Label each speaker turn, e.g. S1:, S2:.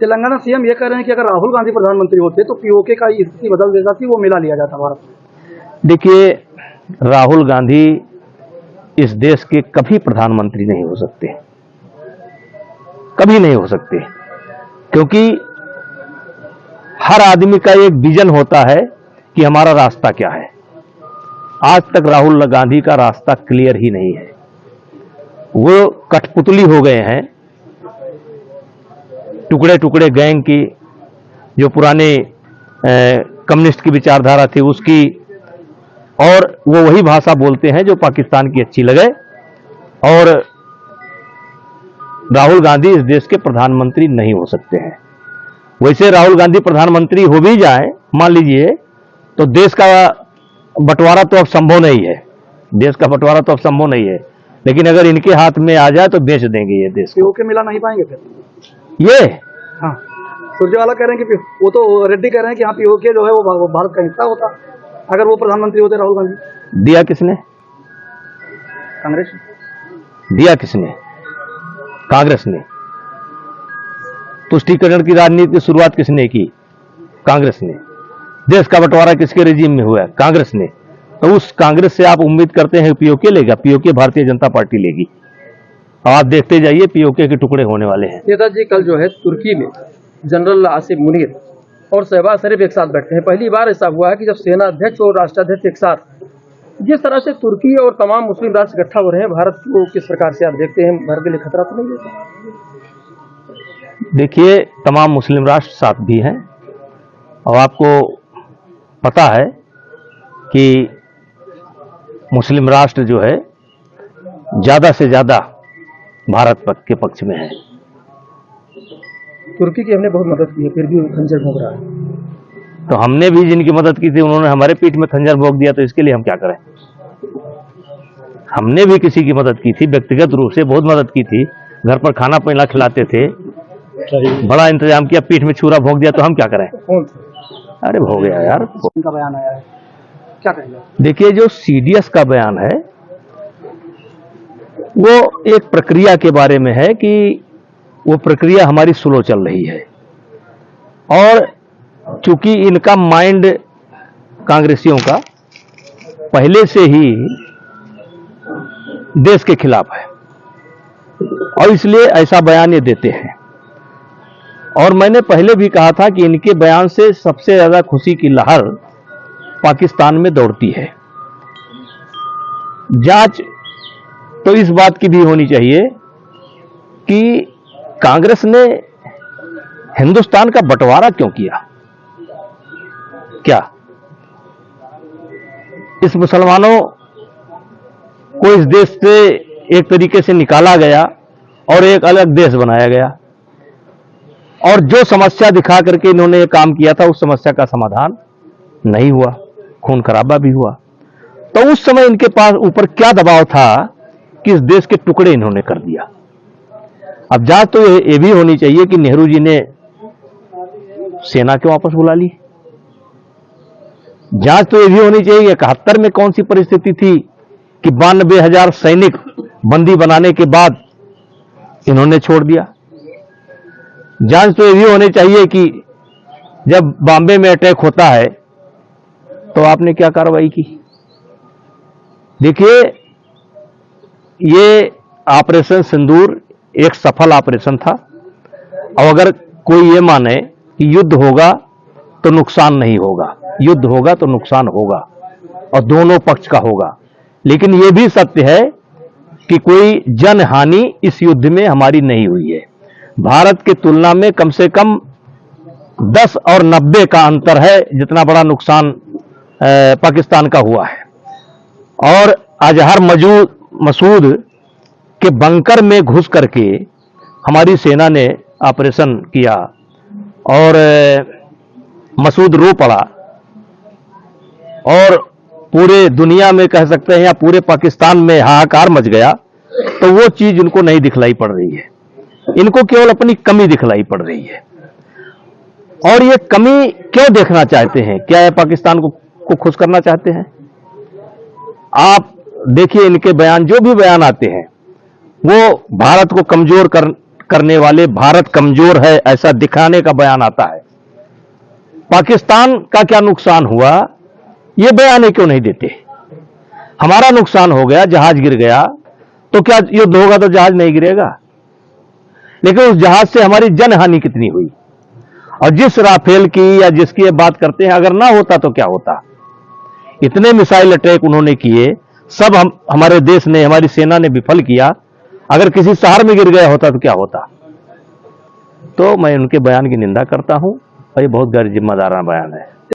S1: Telangana CM ये कह रहे हैं कि अगर राहुल गांधी प्रधानमंत्री होते तो पीओके का स्थिति बदल देता थी, वो मिला लिया जाता भारत में।
S2: देखिए, राहुल गांधी इस देश के कभी प्रधानमंत्री नहीं हो सकते, कभी नहीं हो सकते, क्योंकि हर आदमी का एक विजन होता है कि हमारा रास्ता क्या है। आज तक राहुल गांधी का रास्ता क्लियर ही नहीं है। वो कठपुतली हो गए हैं, टुकड़े टुकड़े गैंग की, जो पुराने कम्युनिस्ट की विचारधारा थी उसकी, और वो वही भाषा बोलते हैं जो पाकिस्तान की अच्छी लगे। और राहुल गांधी इस देश के प्रधानमंत्री नहीं हो सकते हैं। वैसे राहुल गांधी प्रधानमंत्री हो भी जाए, मान लीजिए, तो देश का बंटवारा तो अब संभव नहीं है, देश का बंटवारा तो अब संभव नहीं है, लेकिन अगर इनके हाथ में आ जाए तो बेच देंगे ये देश।
S1: पीओके मिला नहीं पाएंगे फिर
S2: ये।
S1: हाँ, सुरजेवाला कह रहे हैं कि वो तो रेड्डी कह रहे हैं कि हाँ पीओके जो है वो भारत का हिस्सा होता अगर वो प्रधानमंत्री होते राहुल गांधी।
S2: दिया किसने?
S1: कांग्रेस।
S2: दिया किसने? कांग्रेस ने। तुष्टीकरण की राजनीति की शुरुआत किसने की? कांग्रेस ने। देश का बंटवारा किसके रेजिम में हुआ है? कांग्रेस ने। तो उस कांग्रेस से आप उम्मीद करते हैं पीओके लेगा? पीओके भारतीय जनता पार्टी लेगी। अब आप देखते जाइए, पीओके के टुकड़े होने वाले हैं।
S1: नेताजी कल जो है तुर्की में जनरल आसिफ मुनीर और शहबाज शरीफ एक साथ बैठे हैं। पहली बार ऐसा हुआ है कि जब सेना अध्यक्ष और राष्ट्राध्यक्ष एक साथ, जिस तरह से तुर्की और तमाम मुस्लिम राष्ट्र इकट्ठा हो रहे हैं, भारत को किस प्रकार से आप देखते हैं? भारत के लिए खतरा तो नहीं देता?
S2: देखिए, तमाम मुस्लिम राष्ट्र साथ भी हैं, और आपको पता है कि मुस्लिम राष्ट्र जो है ज्यादा से ज्यादा भारत के पक्ष में है।
S1: तुर्की की हमने बहुत मदद की है, फिर भी खंजर भोग रहा है।
S2: तो हमने भी जिनकी मदद की थी उन्होंने हमारे पीठ में खंजर भोग दिया, तो इसके लिए हम क्या करें? हमने भी किसी की मदद की थी, व्यक्तिगत रूप से बहुत मदद की थी, घर पर खाना पीना खिलाते थे, बड़ा इंतजाम किया, पीठ में छुरा भोग दिया, तो हम क्या करें? अरे हो गया यार।
S1: उनका बयान आया है, क्या कहेंगे?
S2: देखिए, जो सीडीएस का बयान है वो एक प्रक्रिया के बारे में है कि वो प्रक्रिया हमारी स्लो चल रही है, और चूंकि इनका माइंड कांग्रेसियों का पहले से ही देश के खिलाफ है, और इसलिए ऐसा बयान ये देते हैं। और मैंने पहले भी कहा था कि इनके बयान से सबसे ज्यादा खुशी की लहर पाकिस्तान में दौड़ती है। जांच तो इस बात की भी होनी चाहिए कि कांग्रेस ने हिंदुस्तान का बंटवारा क्यों किया? क्या इस मुसलमानों को इस देश से एक तरीके से निकाला गया और एक अलग देश बनाया गया, और जो समस्या दिखा करके इन्होंने ये काम किया था उस समस्या का समाधान नहीं हुआ, खून खराबा भी हुआ। तो उस समय इनके पास ऊपर क्या दबाव था कि इस देश के टुकड़े इन्होंने कर दिया। अब जांच तो ये भी होनी चाहिए कि नेहरू जी ने सेना क्यों वापस बुला ली। जांच तो ये भी होनी चाहिए 71 में कौन सी परिस्थिति थी कि 92,000 सैनिक बंदी बनाने के बाद इन्होंने छोड़ दिया। जांच तो ये भी होनी चाहिए कि जब बॉम्बे में अटैक होता है तो आपने क्या कार्रवाई की। देखिए, ये ऑपरेशन सिंदूर एक सफल ऑपरेशन था, और अगर कोई ये माने कि युद्ध होगा तो नुकसान नहीं होगा, युद्ध होगा तो नुकसान होगा, और दोनों पक्ष का होगा, लेकिन यह भी सत्य है कि कोई जनहानि इस युद्ध में हमारी नहीं हुई है। भारत की तुलना में कम से कम 10 और 90 का अंतर है, जितना बड़ा नुकसान पाकिस्तान का हुआ है। और अजहर मसूद के बंकर में घुस करके हमारी सेना ने ऑपरेशन किया, और मसूद रो पड़ा, और पूरे दुनिया में कह सकते हैं या पूरे पाकिस्तान में हाहाकार मच गया। तो वो चीज उनको नहीं दिखलाई पड़ रही है, इनको केवल अपनी कमी दिखलाई पड़ रही है। और ये कमी क्यों देखना चाहते हैं? क्या ये पाकिस्तान को खुश करना चाहते हैं? आप देखिए, इनके बयान, जो भी बयान आते हैं, वो भारत को कमजोर करने वाले भारत कमजोर है ऐसा दिखाने का बयान आता है। पाकिस्तान का क्या नुकसान हुआ यह बयान ही क्यों नहीं देते? हमारा नुकसान हो गया, जहाज गिर गया, तो क्या युद्ध होगा तो जहाज नहीं गिरेगा? लेकिन उस जहाज से हमारी जनहानि कितनी हुई, और जिस राफेल की या जिसकी ये बात करते हैं, अगर ना होता तो क्या होता? इतने मिसाइल अटैक उन्होंने किए, सब हमारे देश ने, हमारी सेना ने विफल किया। अगर किसी शहर में गिर गया होता तो क्या होता? तो मैं उनके बयान की निंदा करता हूं, और ये बहुत गैर जिम्मेदाराना बयान है।